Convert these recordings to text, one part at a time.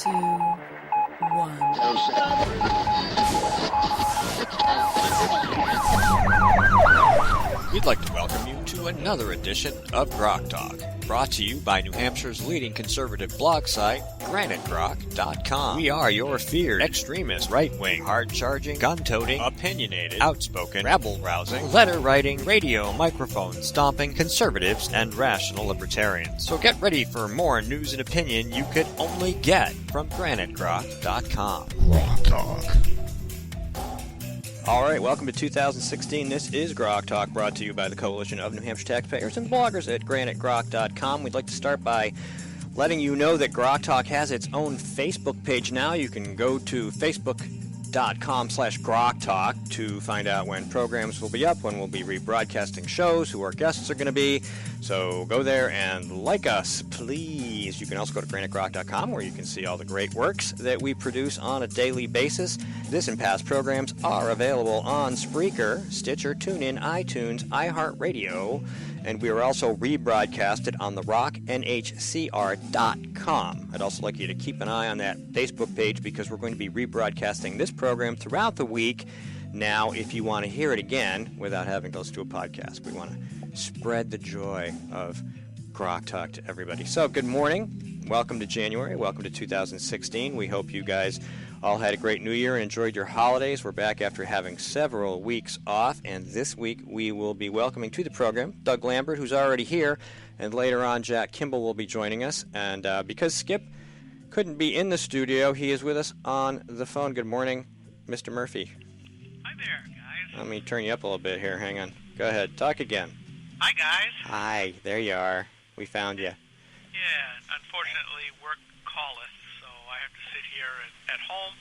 2, 1. We'd like to welcome you to another edition of Grok Talk, brought to you by New Hampshire's leading conservative blog site, GraniteGrok.com. We are your feared extremist, right-wing, hard-charging, gun-toting, opinionated, outspoken, rabble-rousing, letter-writing, radio microphone stomping conservatives and rational libertarians. So get ready for more news and opinion you could only get from GraniteGrok.com. Grok Talk. All right, welcome to 2016. This is Grok Talk, brought to you by the Coalition of New Hampshire Taxpayers and bloggers at GraniteGrok.com. We'd like to start by letting you know that Grok Talk has its own Facebook page now. You can go to facebook.com/Grok Talk to find out when programs will be up, when we'll be rebroadcasting shows, who our guests are going to be. So go there and like us, please. You can also go to GraniteGrok.com, where you can see all the great works that we produce on a daily basis. This and past programs are available on Spreaker, Stitcher, TuneIn, iTunes, iHeartRadio, and we are also rebroadcasted on therocknhcr.com. I'd also like you to keep an eye on that Facebook page, because we're going to be rebroadcasting this program throughout the week. Now, if you want to hear it again without having to listen to a podcast, we want to spread the joy of Grok Talk to everybody. So, good morning. Welcome to January. Welcome to 2016. We hope you guys all had a great New Year and enjoyed your holidays. We're back after having several weeks off, and this week we will be welcoming to the program Doug Lambert, who's already here, and later on Jack Kimball will be joining us. And because Skip couldn't be in the studio, he is with us on the phone. Good morning, Mr. Murphy. Hi there, guys. Let me turn you up a little bit here. Hang on. Go ahead. Talk again. Hi, guys. Hi. There you are. We found you. Yeah, unfortunately, work calleth, so I have to sit here at home,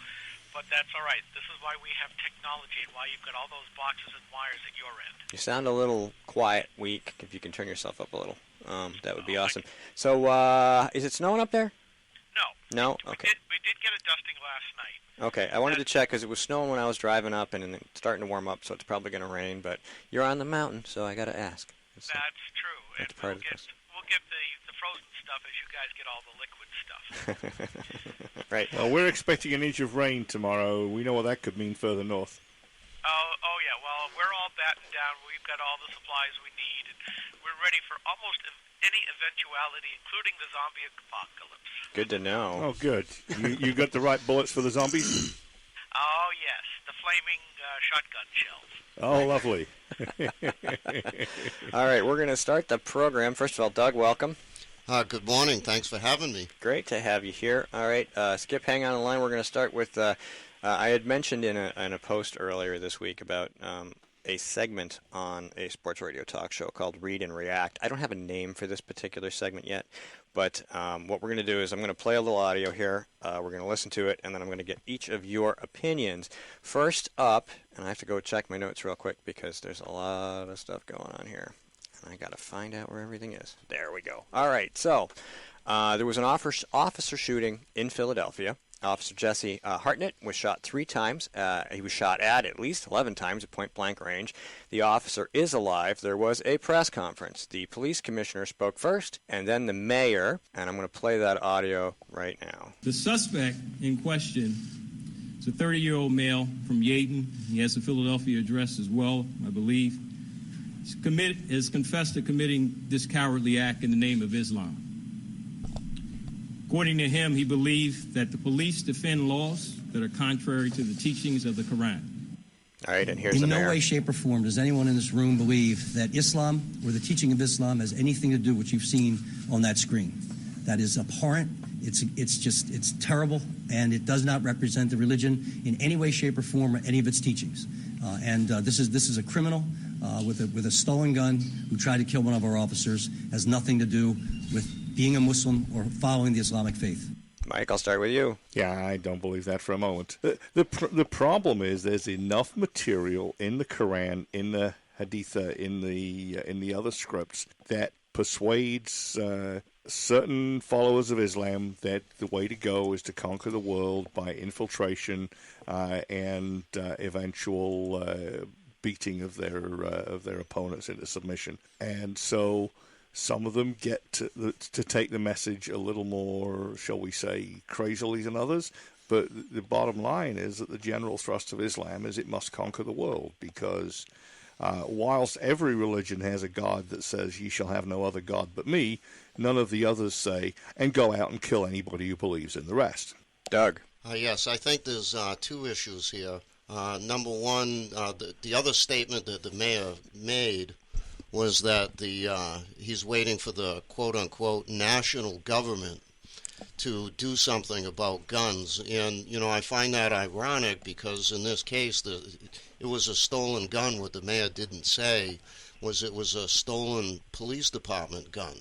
but that's all right. This is why we have technology and why you've got all those boxes and wires at your end. You sound a little quiet, weak. If you can turn yourself up a little, that would be awesome. So, is it snowing up there? No. No? Okay. We did get a dusting last night. Okay, I wanted to check because it was snowing when I was driving up, and it's starting to warm up, so it's probably going to rain. But you're on the mountain, so I got to ask. That's true. That's And part we'll of the process. We'll get the frozen stuff as you guys get all the liquid stuff. Right. Well, we're expecting an inch of rain tomorrow. We know what that could mean further north. Oh yeah. Well, we're all battened down. We've got all the supplies we need, and we're ready for almost any eventuality, including the zombie apocalypse. Good to know. Oh, good. You got the right bullets for the zombies? Oh yes, the flaming shotgun shells. Oh, lovely. All right, we're going to start the program. First of all, Doug, welcome. Good morning. Thanks for having me. Great to have you here. All right, Skip, hang on the line. We're going to start with, I had mentioned in a post earlier this week about a segment on a sports radio talk show called Read and React. I don't have a name for this particular segment yet, but what we're going to do is I'm going to play a little audio here. We're going to listen to it, and then I'm going to get each of your opinions. First up, and I have to go check my notes real quick because there's a lot of stuff going on here. And I got to find out where everything is. There we go. All right, so there was an officer shooting in Philadelphia. Officer Jesse Hartnett was shot 3 times. He was shot at least 11 times at point-blank range. The officer is alive. There was a press conference. The police commissioner spoke first, and then the mayor, and I'm going to play that audio right now. The suspect in question is a 30-year-old male from Yaden. He has a Philadelphia address as well, I believe. Has confessed to committing this cowardly act in the name of Islam. According to him, he believed that the police defend laws that are contrary to the teachings of the Quran. All right, and here's the mayor. In no way, shape, or form does anyone in this room believe that Islam or the teaching of Islam has anything to do with what you've seen on that screen. That is abhorrent. It's terrible, and it does not represent the religion in any way, shape, or form, or any of its teachings. This is a criminal with a stolen gun who tried to kill one of our officers. Has nothing to do with being a Muslim or following the Islamic faith. Mike, I'll start with you. Yeah, I don't believe that for a moment. The problem is there's enough material in the Quran, in the Haditha, in the other scripts that persuades certain followers of Islam that the way to go is to conquer the world by infiltration and eventual beating of their opponents into submission. And so Some of them get to take the message a little more, shall we say, crazily than others. But the bottom line is that the general thrust of Islam is it must conquer the world, because whilst every religion has a God that says, ye shall have no other God but me, none of the others say, and go out and kill anybody who believes in the rest. Doug? Yes, I think there's two issues here. Number one, the other statement that the mayor made was that he's waiting for the quote-unquote national government to do something about guns. And, I find that ironic because in this case, it was a stolen gun. What the mayor didn't say was it was a stolen police department gun.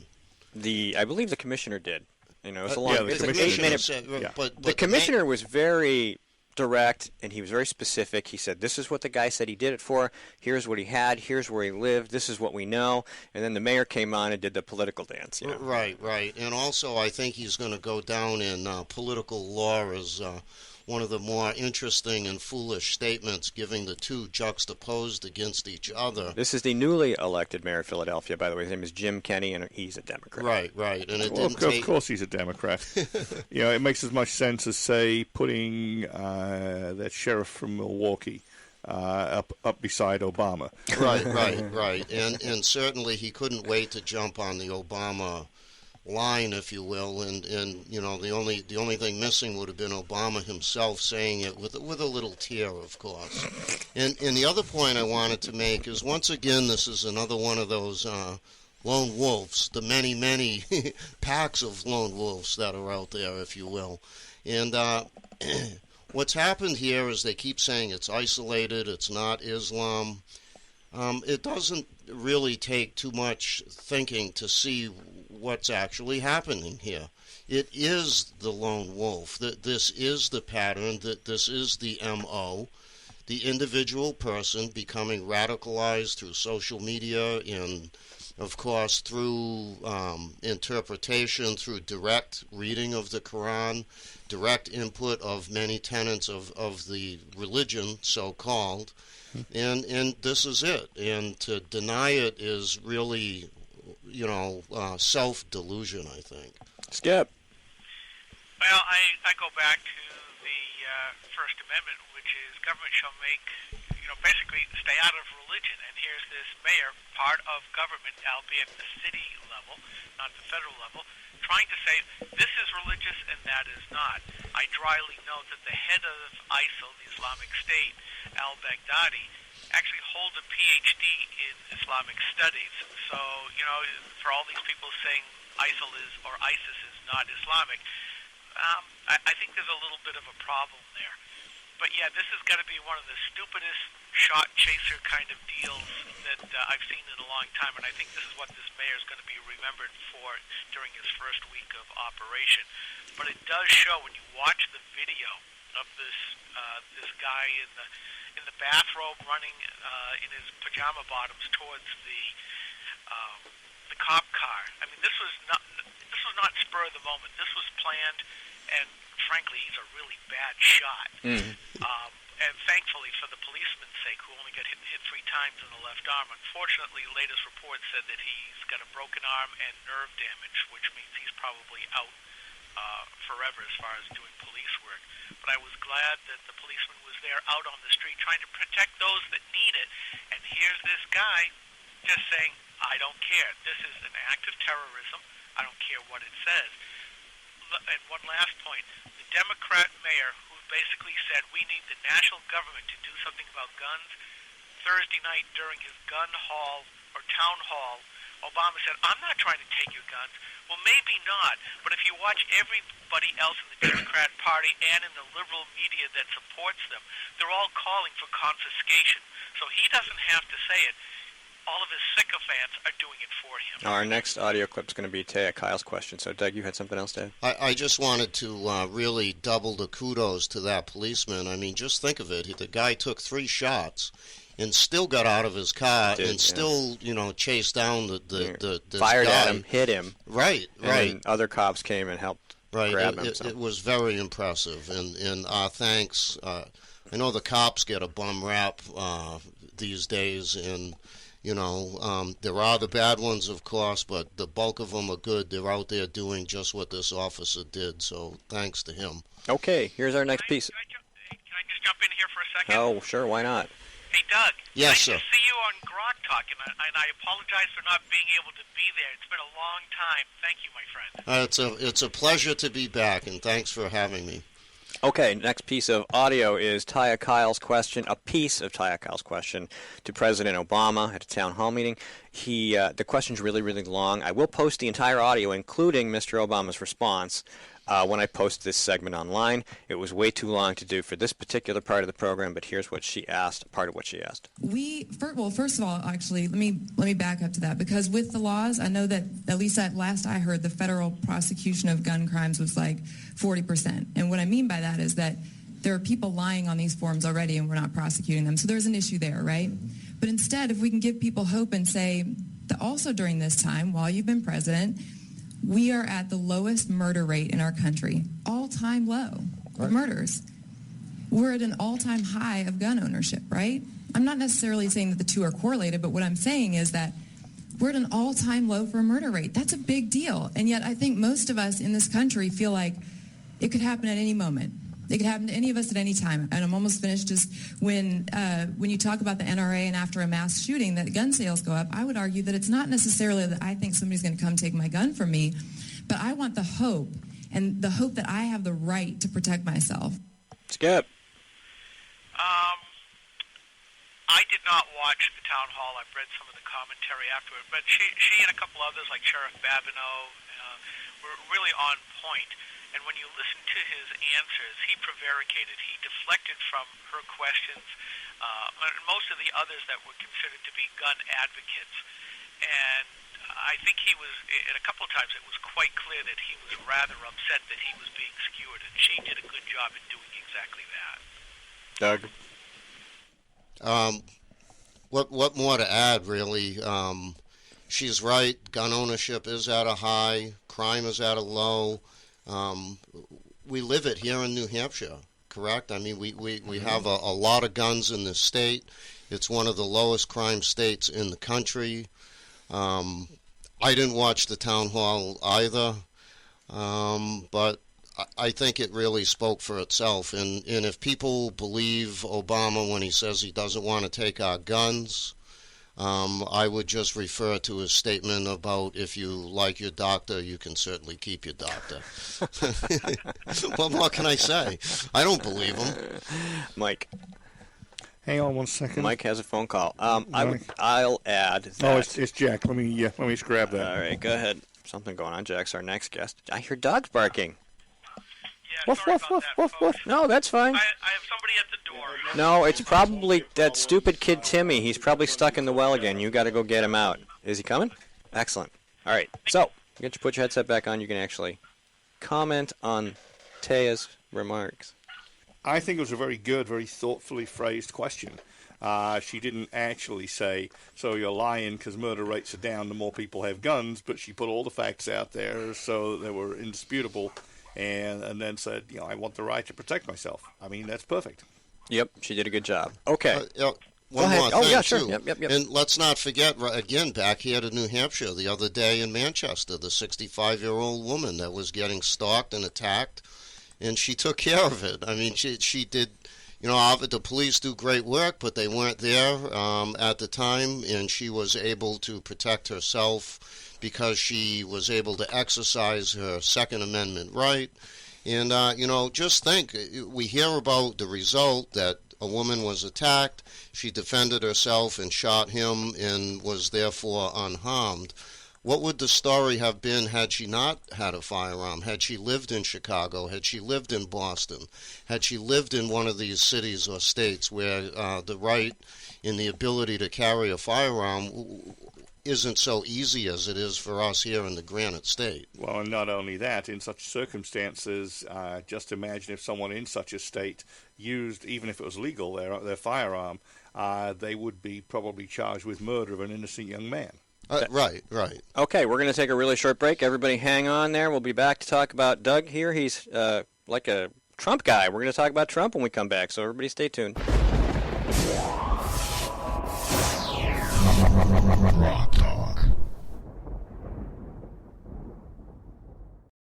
I believe the commissioner did. It was a long. the It's an commissioner 8-minute. said, but The commissioner was very direct, and he was very specific. He said, this is what the guy said he did it for. Here's what he had. Here's where he lived. This is what we know. And then the mayor came on and did the political dance. Right. And also, I think he's going to go down in political law as one of the more interesting and foolish statements, giving the two juxtaposed against each other. This is the newly elected mayor of Philadelphia, by the way. His name is Jim Kenney, and he's a Democrat. Right. And Of course he's a Democrat. It makes as much sense as, say, putting that sheriff from Milwaukee up beside Obama. Right. And certainly he couldn't wait to jump on the Obama line, if you will, and the only thing missing would have been Obama himself saying it with a little tear, of course. And the other point I wanted to make is, once again, this is another one of those lone wolves, the many packs of lone wolves that are out there, if you will. And what's happened here is they keep saying it's isolated, it's not Islam. It doesn't really take too much thinking to see what's actually happening here. It is the lone wolf. This is the pattern. This is the MO. The individual person becoming radicalized through social media and, of course, through interpretation, through direct reading of the Quran, direct input of many tenets of the religion, so-called. And this is it. And to deny it is really, self-delusion, I think. Skip. Well, I go back to the First Amendment, which is government shall make, basically stay out of religion. And here's this mayor, part of government, albeit at the city level, not the federal level, trying to say this is religious and that is not. I dryly note that the head of ISIL, the Islamic State, al-Baghdadi, actually holds a PhD in Islamic studies. So, for all these people saying ISIL is or ISIS is not Islamic, I think there's a little bit of a problem there. But yeah, this has got to be one of the stupidest shot chaser kind of deals that I've seen in a long time, and I think this is what this mayor is going to be remembered for during his first week of operation. But it does show, when you watch the video of this guy in the bathrobe running in his pajama bottoms towards the cop car. I mean, this was not spur of the moment. This was planned, and frankly, he's a really bad shot. And thankfully, for the policeman's sake, who only got hit 3 times in the left arm, unfortunately, the latest report said that he's got a broken arm and nerve damage, which means he's probably out forever as far as doing police work. But I was glad that the policeman was there out on the street trying to protect those that need it. And here's this guy just saying, I don't care. This is an act of terrorism. I don't care what it says. And one last point. The Democrat mayor who basically said we need the national government to do something about guns, Thursday night during his gun hall or town hall, Obama said, I'm not trying to take your guns. Well, maybe not, but if you watch everybody else in the Democrat Party and in the liberal media that supports them, they're all calling for confiscation. So he doesn't have to say it. All of his sycophants are doing it for him. Our next audio clip is going to be Taya Kyle's question. So, Doug, you had something else to add? I just wanted to really double the kudos to that policeman. I mean, just think of it. The guy took 3 shots and still got out of his car still, chased down the fired guy. at him, hit him. Right. And other cops came and helped grab him. It was very impressive. And thanks. I know the cops get a bum rap these days, and There are the bad ones, of course, but the bulk of them are good. They're out there doing just what this officer did, so thanks to him. Okay, here's our next piece. Can I just jump in here for a second? Oh, sure, why not? Hey, Doug. Yes, nice sir. to see you on Grog Talk, and I apologize for not being able to be there. It's been a long time. Thank you, my friend. It's a pleasure to be back, and thanks for having me. Okay, next piece of audio is Taya Kyle's question, a piece of Taya Kyle's question to President Obama at a town hall meeting. The question's really, really long. I will post the entire audio, including Mr. Obama's response, when I post this segment online. It was way too long to do for this particular part of the program, but here's what she asked, part of what she asked. First of all, actually, let me back up to that, because with the laws, I know that, at least at last I heard, the federal prosecution of gun crimes was like 40%. And what I mean by that is that there are people lying on these forms already and we're not prosecuting them. So there's an issue there, right? But instead, if we can give people hope and say that also during this time, while you've been president, we are at the lowest murder rate in our country, all-time low of murders. We're at an all-time high of gun ownership, right? I'm not necessarily saying that the two are correlated, but what I'm saying is that we're at an all-time low for a murder rate. That's a big deal. And yet I think most of us in this country feel like it could happen at any moment. It could happen to any of us at any time. And I'm almost finished. Just when you talk about the NRA and after a mass shooting that gun sales go up, I would argue that it's not necessarily that I think somebody's going to come take my gun from me, but I want the hope, and the hope that I have the right to protect myself. Skip. I did not watch the town hall. I've read some of the commentary afterward, but she and a couple others, like Sheriff Babineau, were really on point. And when you listen to his answers, he prevaricated. He deflected from her questions, most of the others that were considered to be gun advocates. And I think he was, and a couple of times it was quite clear that he was rather upset that he was being skewered, and she did a good job in doing exactly that. Doug? What more to add, really? She's right. Gun ownership is at a high. Crime is at a low. We live it here in New Hampshire, correct? I mean, we have a lot of guns in this state. It's one of the lowest crime states in the country. I didn't watch the town hall either, but I think it really spoke for itself. And if people believe Obama when he says he doesn't want to take our guns, I would just refer to his statement about if you like your doctor, you can certainly keep your doctor. What more can I say? I don't believe him. Mike. Hang on 1 second. Mike has a phone call. I'll add that. Oh, it's Jack. Let me just grab that. All right, go ahead. Something going on. Jack's our next guest. I hear dogs barking. Yeah, Woof, sorry woof, about woof, that, woof, folks. woof. No, that's fine. I have somebody at the door. No, it's probably that stupid kid Timmy. He's probably stuck in the well again. You got to go get him out. Is he coming? Excellent. All right. So, put your headset back on. You can actually comment on Taya's remarks. I think it was a very good, very thoughtfully phrased question. She didn't actually say, so you're lying because murder rates are down the more people have guns, but she put all the facts out there so they were indisputable, and then said, I want the right to protect myself. I mean, that's perfect. Yep, she did a good job. Okay. One more thing, yeah, sure. too. Yep. And let's not forget, again, back here to New Hampshire the other day in Manchester, the 65-year-old woman that was getting stalked and attacked, and she took care of it. I mean, she did, the police do great work, but they weren't there at the time, and she was able to protect herself because she was able to exercise her Second Amendment right. And, just think, we hear about the result that a woman was attacked, she defended herself and shot him and was therefore unharmed. What would the story have been had she not had a firearm? Had she lived in Chicago? Had she lived in Boston? Had she lived in one of these cities or states where the right and the ability to carry a firearm isn't so easy as it is for us here in the Granite State? Well, and not only that, in such circumstances, just imagine if someone in such a state used, even if it was legal, their firearm, they would be probably charged with murder of an innocent young man. Right. Okay, we're going to take a really short break. Everybody hang on there. We'll be back to talk about Doug here. He's like a Trump guy. We're going to talk about Trump when we come back, so everybody stay tuned.